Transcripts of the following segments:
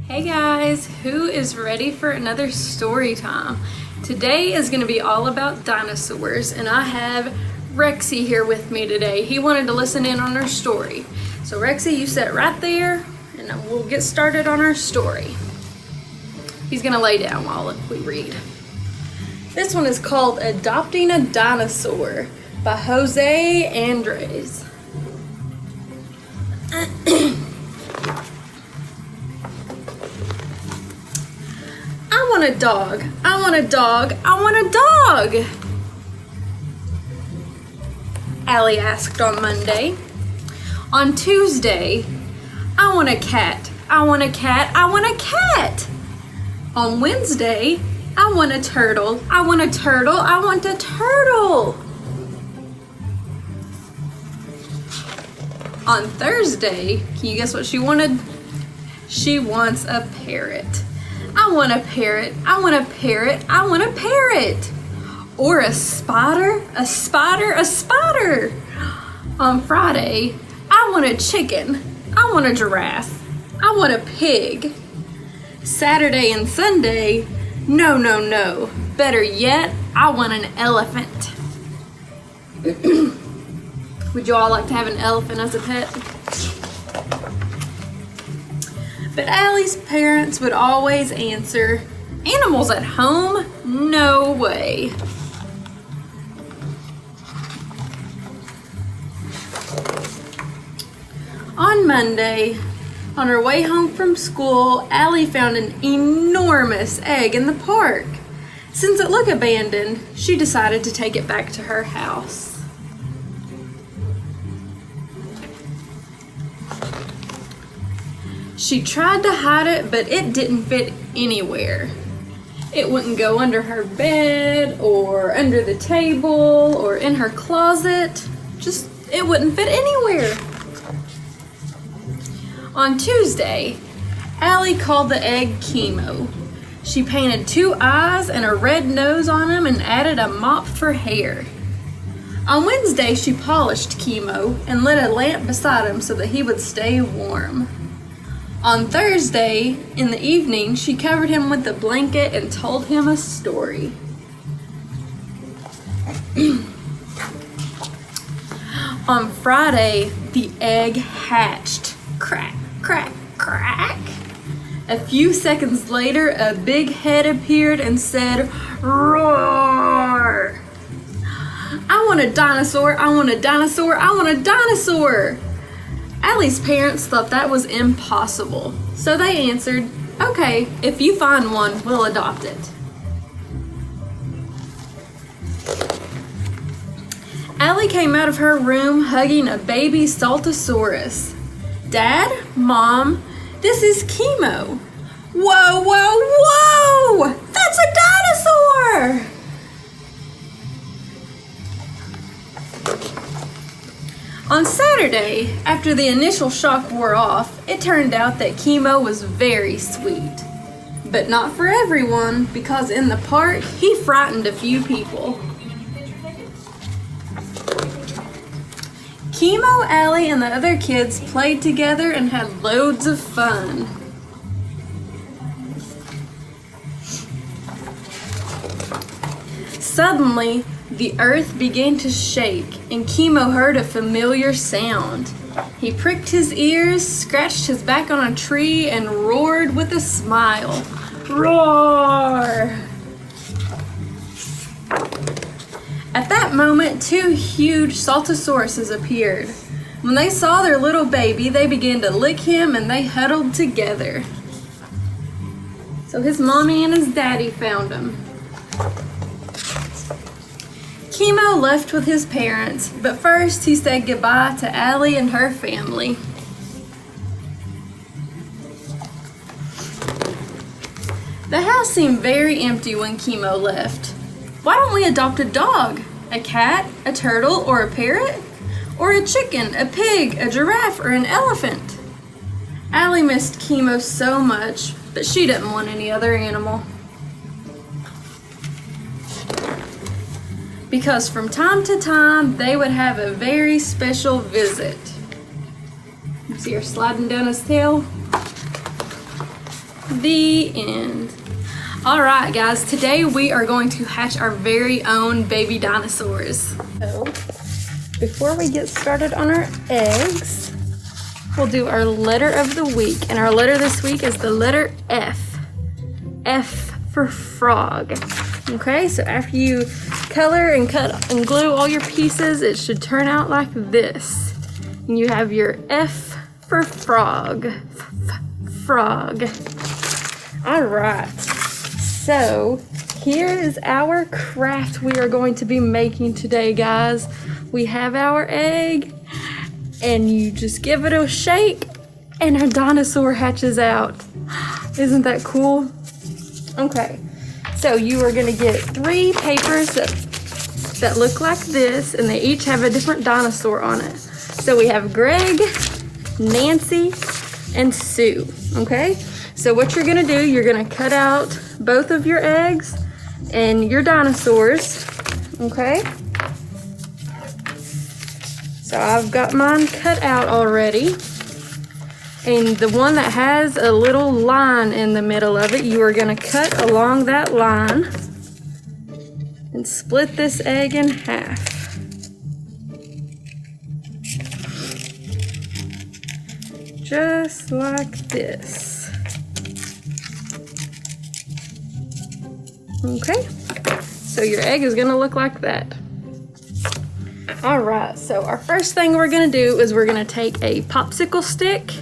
Hey guys, who is ready for another story time? Today is going to be all about dinosaurs, and I have Rexy here with me today. He wanted to listen in on our story. So Rexy, you sit right there and we'll get started on our story. He's going to lay down while we read. This one is called Adopting a Dinosaur by Jose Andres. I want a dog. I want a dog. I want a dog. Allie asked on Monday. On Tuesday, I want a cat. I want a cat. I want a cat. On Wednesday, I want a turtle. I want a turtle. I want a turtle. On Thursday, can you guess what she wanted? She wants a parrot. I want a parrot. I want a parrot. I want a parrot. Or a spider. A spider. A spider. On Friday, I want a chicken. I want a giraffe. I want a pig. Saturday and Sunday, no, no, no. Better yet, I want an elephant. Would you all like to have an elephant as a pet? But Allie's parents would always answer, animals at home? No way. On Monday, on her way home from school, Allie found an enormous egg in the park. Since it looked abandoned, she decided to take it back to her house. She tried to hide it, but it didn't fit anywhere. It wouldn't go under her bed, or under the table, or in her closet. It wouldn't fit anywhere. On Tuesday, Allie called the egg Chemo. She painted 2 eyes and a red nose on him and added a mop for hair. On Wednesday, she polished Chemo and lit a lamp beside him so that he would stay warm. On Thursday, in the evening, she covered him with a blanket and told him a story. On Friday, the egg hatched. Crack, crack, crack. A few seconds later, a big head appeared and said, "Roar! I want a dinosaur, I want a dinosaur, I want a dinosaur!" Allie's parents thought that was impossible, so they answered, "Okay, if you find one, we'll adopt it." Allie came out of her room hugging a baby Saltosaurus. "Dad, Mom, this is Chemo." "Whoa, whoa, whoa! That's a dinosaur!" On Saturday, after the initial shock wore off, it turned out that Chemo was very sweet. But not for everyone, because in the park, he frightened a few people. Chemo, Allie, and the other kids played together and had loads of fun. Suddenly, the earth began to shake, and Chemo heard a familiar sound. He pricked his ears, scratched his back on a tree, and roared with a smile. Roar! At that moment, 2 huge Saltosauruses appeared. When they saw their little baby, they began to lick him and they huddled together. So his mommy and his daddy found him. Chemo left with his parents, but first he said goodbye to Allie and her family. The house seemed very empty when Chemo left. Why don't we adopt a dog? A cat, a turtle, or a parrot? Or a chicken, a pig, a giraffe, or an elephant? Allie missed Chemo so much, but she didn't want any other animal. Because from time to time, they would have a very special visit. You see her sliding down his tail? The end. All right, guys, today we are going to hatch our very own baby dinosaurs. So, before we get started on our eggs, we'll do our letter of the week. And our letter this week is the letter F. F for frog. Okay, so after you color and cut and glue all your pieces, it should turn out like this. And you have your F for frog. Frog. All right, so here is our craft we are going to be making today, guys. We have our egg, and you just give it a shake, and our dinosaur hatches out. Isn't that cool? Okay, so you are gonna get 3 papers that look like this, and they each have a different dinosaur on it. So we have Greg, Nancy, and Sue, okay? So what you're gonna do, you're gonna cut out both of your eggs and your dinosaurs, okay? So I've got mine cut out already. And the one that has a little line in the middle of it, you are gonna cut along that line and split this egg in half. Just like this. Okay, so your egg is gonna look like that. All right, so our first thing we're gonna do is we're gonna take a popsicle stick,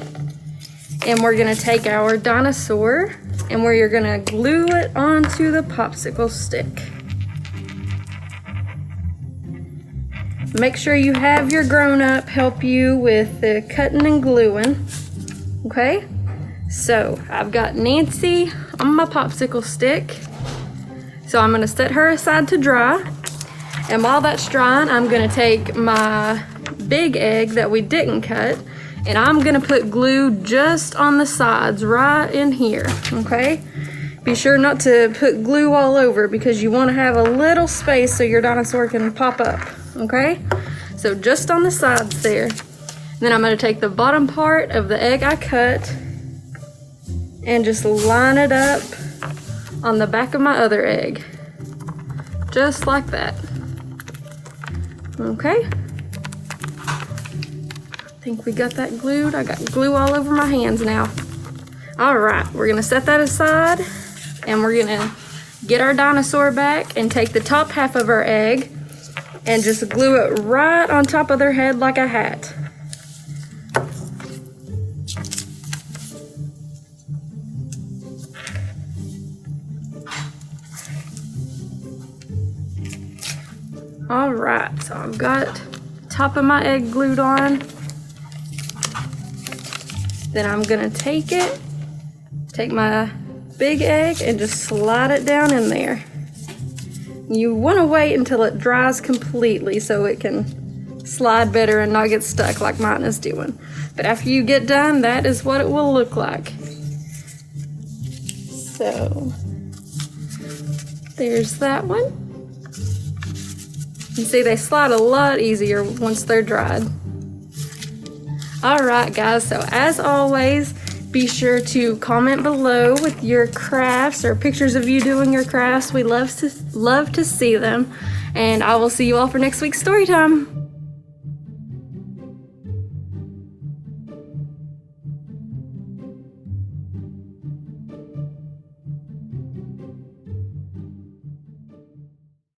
and we're gonna take our dinosaur, and we're gonna glue it onto the popsicle stick. Make sure you have your grown-up help you with the cutting and gluing, okay? So I've got Nancy on my popsicle stick, so I'm gonna set her aside to dry. And while that's drying, I'm gonna take my big egg that we didn't cut, and I'm gonna put glue just on the sides right in here, okay? Be sure not to put glue all over because you wanna have a little space so your dinosaur can pop up, okay? So just on the sides there. Then I'm gonna take the bottom part of the egg I cut and just line it up on the back of my other egg. Just like that. Okay. I think we got that glued. I got glue all over my hands now. All right, we're gonna set that aside, and we're gonna get our dinosaur back and take the top half of our egg and just glue it right on top of their head like a hat. All right, so I've got top of my egg glued on. Then I'm gonna take my big egg and just slide it down in there. You wanna wait until it dries completely so it can slide better and not get stuck like mine is doing. But after you get done, that is what it will look like. So, there's that one. You see, they slide a lot easier once they're dried. All right, guys, so as always, be sure to comment below with your crafts or pictures of you doing your crafts. We love to see them. And I will see you all for next week's story time.